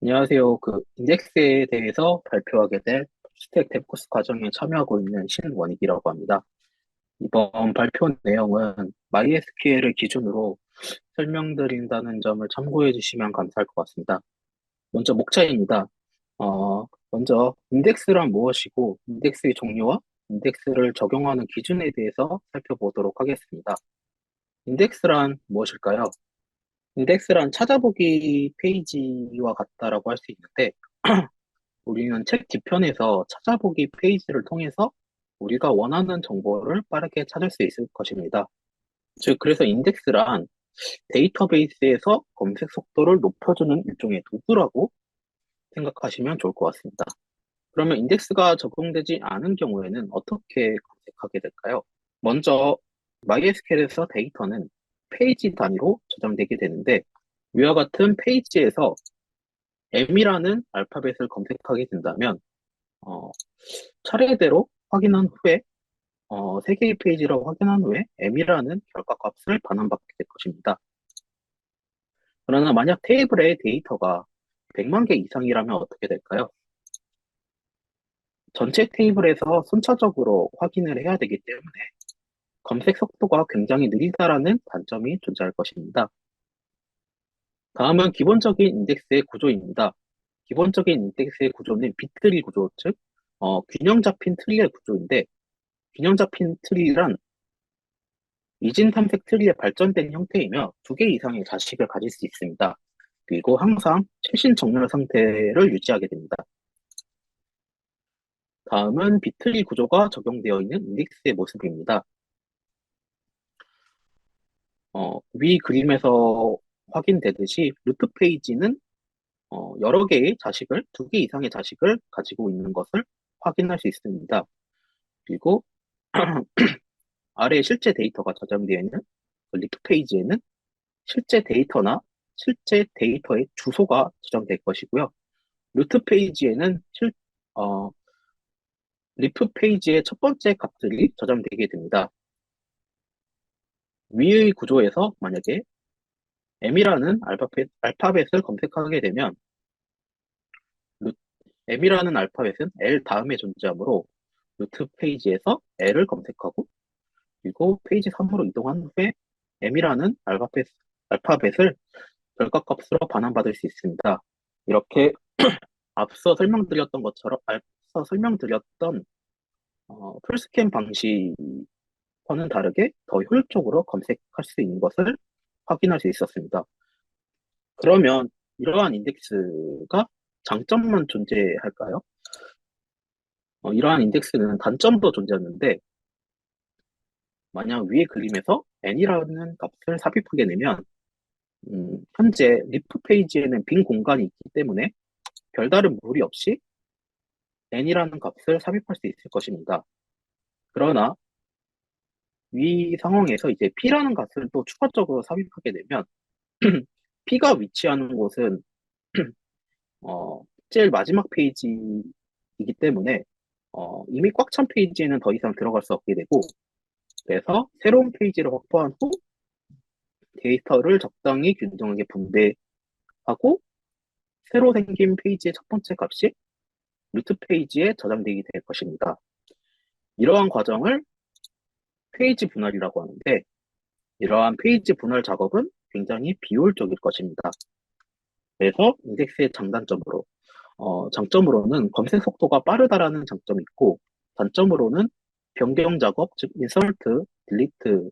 안녕하세요. 인덱스에 대해서 발표하게 될 스택 데프코스 과정에 참여하고 있는 신원익이라고 합니다. 이번 발표 내용은 MySQL을 기준으로 설명드린다는 점을 참고해 주시면 감사할 것 같습니다. 먼저 목차입니다. 먼저 인덱스란 무엇이고 인덱스의 종류와 인덱스를 적용하는 기준에 대해서 살펴보도록 하겠습니다. 인덱스란 무엇일까요? 인덱스란 찾아보기 페이지와 같다라고 할 수 있는데 우리는 책 뒤편에서 찾아보기 페이지를 통해서 우리가 원하는 정보를 빠르게 찾을 수 있을 것입니다. 즉, 그래서 인덱스란 데이터베이스에서 검색 속도를 높여주는 일종의 도구라고 생각하시면 좋을 것 같습니다. 그러면 인덱스가 적용되지 않은 경우에는 어떻게 검색하게 될까요? 먼저 MySQL에서 데이터는 페이지 단위로 저장되게 되는데 위와 같은 페이지에서 M이라는 알파벳을 검색하게 된다면 어, 차례대로 확인한 후에 3개의 페이지를 확인한 후에 M이라는 결과값을 반환받게 될 것입니다. 그러나 만약 테이블의 데이터가 100만 개 이상이라면 어떻게 될까요? 전체 테이블에서 순차적으로 확인을 해야 되기 때문에 검색 속도가 굉장히 느리다라는 단점이 존재할 것입니다. 다음은 기본적인 인덱스의 구조입니다. 기본적인 인덱스의 구조는 비트리 구조, 즉 균형 잡힌 트리의 구조인데 균형 잡힌 트리란 이진 탐색 트리의 발전된 형태이며 2개 이상의 자식을 가질 수 있습니다. 그리고 항상 최신 정렬 상태를 유지하게 됩니다. 다음은 비트리 구조가 적용되어 있는 인덱스의 모습입니다. 위 그림에서 확인되듯이 루트 페이지는 여러 개의 자식을, 2개 이상의 자식을 가지고 있는 것을 확인할 수 있습니다. 그리고 아래 실제 데이터가 저장되어 있는 그 리프 페이지에는 실제 데이터나 실제 데이터의 주소가 저장될 것이고요. 루트 페이지에는 어, 리프 페이지의 첫 번째 값들이 저장되게 됩니다. 위의 구조에서 만약에 M이라는 알파벳을 검색하게 되면 루- M이라는 알파벳은 L 다음에 존재하므로 루트 페이지에서 L을 검색하고 그리고 페이지 3으로 이동한 후에 M이라는 알파벳을 결과값으로 반환받을 수 있습니다. 이렇게 앞서 설명드렸던 풀스캔 방식과는 다르게 더 효율적으로 검색할 수 있는 것을 확인할 수 있었습니다. 그러면 이러한 인덱스가 장점만 존재할까요? 이러한 인덱스는 단점도 존재하는데 만약 위의 그림에서 n이라는 값을 삽입하게 되면 현재 리프 페이지에는 빈 공간이 있기 때문에 별다른 무리 없이 n이라는 값을 삽입할 수 있을 것입니다. 그러나 위 상황에서 이제 p라는 값을 또 추가적으로 삽입하게 되면 p가 위치하는 곳은 어, 제일 마지막 페이지이기 때문에 이미 꽉 찬 페이지에는 더 이상 들어갈 수 없게 되고 그래서 새로운 페이지를 확보한 후 데이터를 적당히 균등하게 분배하고 새로 생긴 페이지의 첫 번째 값이 루트 페이지에 저장되게 될 것입니다. 이러한 과정을 페이지 분할이라고 하는데 이러한 페이지 분할 작업은 굉장히 비효율적일 것입니다. 그래서 인덱스의 장점으로는 검색 속도가 빠르다라는 장점이 있고 단점으로는 변경 작업, 즉 인서트, 딜리트,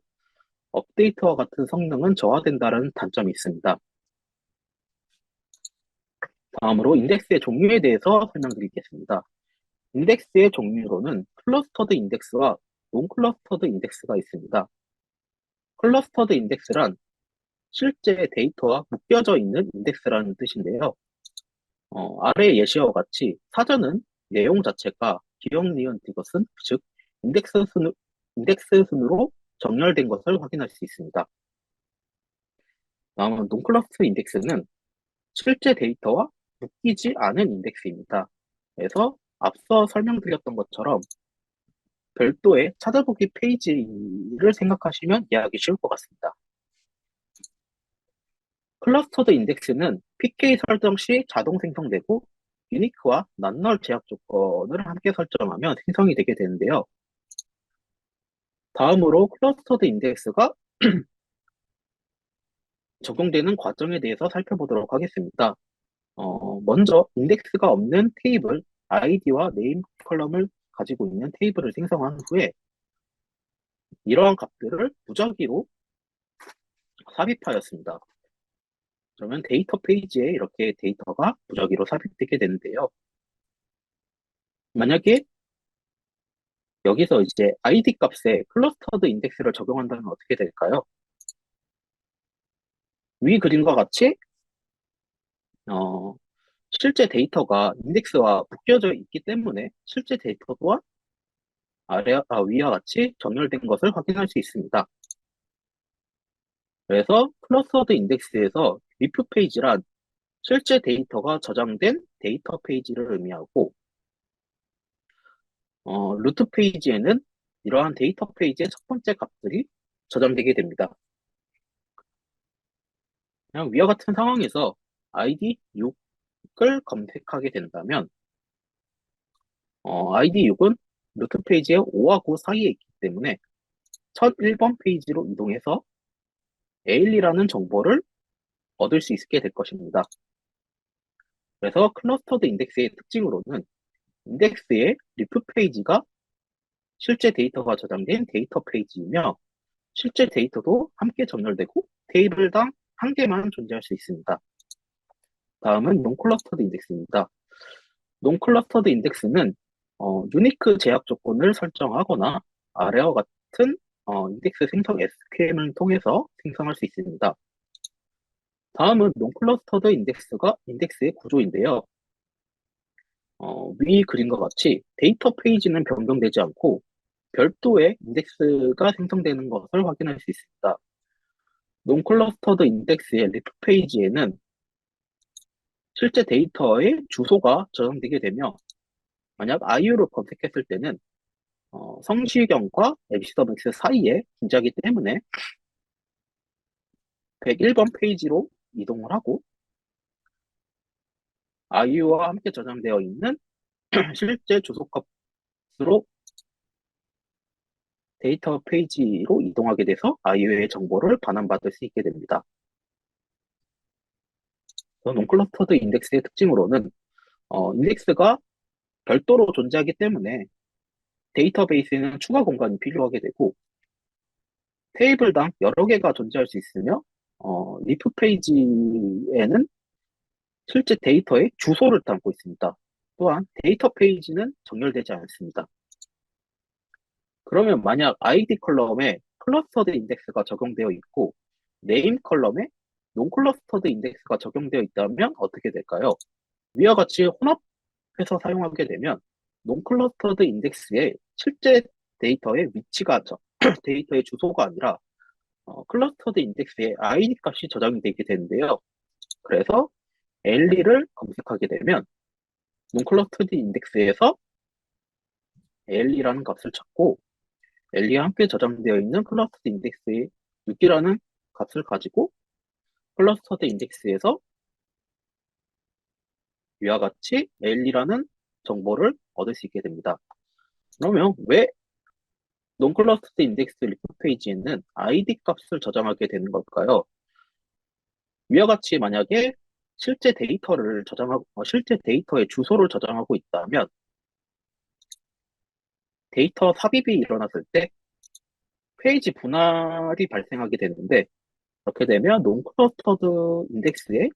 업데이트와 같은 성능은 저하된다는 단점이 있습니다. 다음으로 인덱스의 종류에 대해서 설명드리겠습니다. 인덱스의 종류로는 클러스터드 인덱스와 논클러스터드 인덱스가 있습니다. 클러스터드 인덱스란 실제 데이터와 묶여져 있는 인덱스라는 뜻인데요. 아래 예시와 같이 사전은 내용 자체가 기억, 니은, 디귿은 즉 인덱스 순으로 정렬된 것을 확인할 수 있습니다. 다음은 논클러스터 인덱스는 실제 데이터와 묶이지 않은 인덱스입니다. 그래서 앞서 설명드렸던 것처럼 별도의 찾아보기 페이지를 생각하시면 이해하기 쉬울 것 같습니다. 클러스터드 인덱스는 PK 설정 시 자동 생성되고 유니크와 넌널 제약 조건을 함께 설정하면 생성이 되게 되는데요. 다음으로 클러스터드 인덱스가 적용되는 과정에 대해서 살펴보도록 하겠습니다. 먼저 인덱스가 없는 테이블 아이디와 네임 컬럼을 가지고 있는 테이블을 생성한 후에 이러한 값들을 무작위로 삽입하였습니다. 그러면 데이터 페이지에 이렇게 데이터가 무작위로 삽입되게 되는데요. 만약에 여기서 이제 id 값에 클러스터드 인덱스를 적용한다면 어떻게 될까요? 위 그림과 같이 어, 실제 데이터가 인덱스와 묶여져 있기 때문에 실제 데이터 또한 위와 같이 정렬된 것을 확인할 수 있습니다. 그래서 클러스터드 인덱스에서 리프 페이지란 실제 데이터가 저장된 데이터 페이지를 의미하고 루트 페이지에는 이러한 데이터 페이지의 첫 번째 값들이 저장되게 됩니다. 그냥 위와 같은 상황에서 id 6을 검색하게 된다면 id 6은 루트 페이지의 5와 9 사이에 있기 때문에 첫 1번 페이지로 이동해서 A1이라는 정보를 얻을 수 있게 될 것입니다. 그래서 클러스터드 인덱스의 특징으로는 인덱스의 리프 페이지가 실제 데이터가 저장된 데이터 페이지이며 실제 데이터도 함께 전열되고 테이블당 한 개만 존재할 수 있습니다. 다음은 논클러스터드 인덱스입니다. 논클러스터드 인덱스는 유니크 제약 조건을 설정하거나 아래와 같은 인덱스 생성 SQL을 통해서 생성할 수 있습니다. 다음은 논클러스터드 인덱스의 구조인데요. 위 그림과 같이 데이터 페이지는 변경되지 않고 별도의 인덱스가 생성되는 것을 확인할 수 있습니다. 논클러스터드 인덱스의 리프 페이지에는 실제 데이터의 주소가 저장되게 되며 만약 IU를 검색했을 때는 성시경과 앱시더맥스 사이에 존재하기 때문에 101번 페이지로 이동을 하고 IU와 함께 저장되어 있는 실제 주소값으로 데이터 페이지로 이동하게 돼서 IU의 정보를 반환받을 수 있게 됩니다. 논클러스터드 인덱스의 특징으로는 인덱스가 별도로 존재하기 때문에 데이터베이스에는 추가 공간이 필요하게 되고 테이블당 여러 개가 존재할 수 있으며 리프 페이지에는 실제 데이터의 주소를 담고 있습니다. 또한 데이터 페이지는 정렬되지 않습니다. 그러면 만약 ID 컬럼에 클러스터드 인덱스가 적용되어 있고 네임 컬럼에 논클러스터드 인덱스가 적용되어 있다면 어떻게 될까요? 위와 같이 혼합해서 사용하게 되면 논클러스터드 인덱스의 실제 데이터의 위치가 데이터의 주소가 아니라 클러스터드 인덱스의 ID 값이 저장이 되게 되는데요. 그래서 엘리를 검색하게 되면 논클러스터드 인덱스에서 엘리라는 값을 찾고 엘리와 함께 저장되어 있는 클러스터드 인덱스의 6이라는 값을 가지고 클러스터드 인덱스에서 위와 같이 엘리라는 정보를 얻을 수 있게 됩니다. 그러면 왜 논클러스터드 인덱스 리프 페이지에는 ID 값을 저장하게 되는 걸까요? 위와 같이 만약에 실제 데이터의 주소를 저장하고 있다면 데이터 삽입이 일어났을 때 페이지 분할이 발생하게 되는데 그렇게 되면 논클러스터드 인덱스의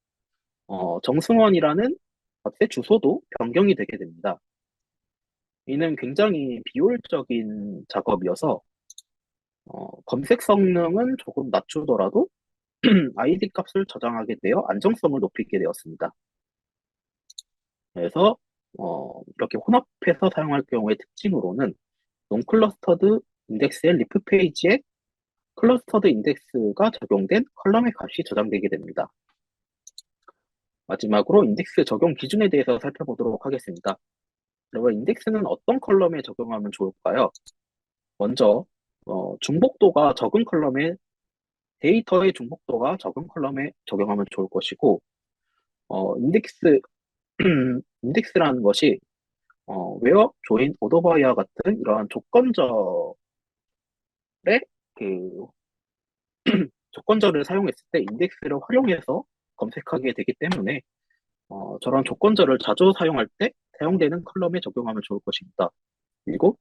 정승원이라는 값의 주소도 변경이 되게 됩니다. 이는 굉장히 비효율적인 작업이어서 검색 성능은 조금 낮추더라도 ID 값을 저장하게 되어 안정성을 높이게 되었습니다. 그래서 이렇게 혼합해서 사용할 경우의 특징으로는 논클러스터드 인덱스의 리프 페이지에 클러스터드 인덱스가 적용된 컬럼의 값이 저장되게 됩니다. 마지막으로 인덱스 적용 기준에 대해서 살펴보도록 하겠습니다. 그러면 인덱스는 어떤 컬럼에 적용하면 좋을까요? 먼저 중복도가 적은 컬럼에 데이터의 중복도가 적은 컬럼에 적용하면 좋을 것이고, 인덱스, 인덱스라는 것이, 웨어, 조인, 오더바이와 같은 이러한 조건절의 그 조건절을 사용했을 때 인덱스를 활용해서 검색하게 되기 때문에 저런 조건절을 자주 사용할 때 사용되는 컬럼에 적용하면 좋을 것입니다. 그리고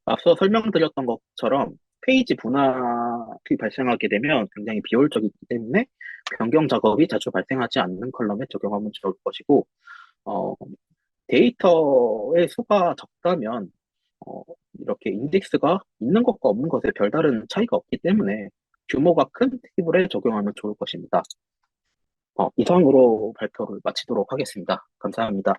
앞서 설명드렸던 것처럼 페이지 분할이 발생하게 되면 굉장히 비효율적이기 때문에 변경 작업이 자주 발생하지 않는 컬럼에 적용하면 좋을 것이고, 어, 데이터의 수가 적다면 어, 이렇게 인덱스가 있는 것과 없는 것에 별다른 차이가 없기 때문에 규모가 큰 테이블에 적용하면 좋을 것입니다. 이상으로 발표를 마치도록 하겠습니다. 감사합니다.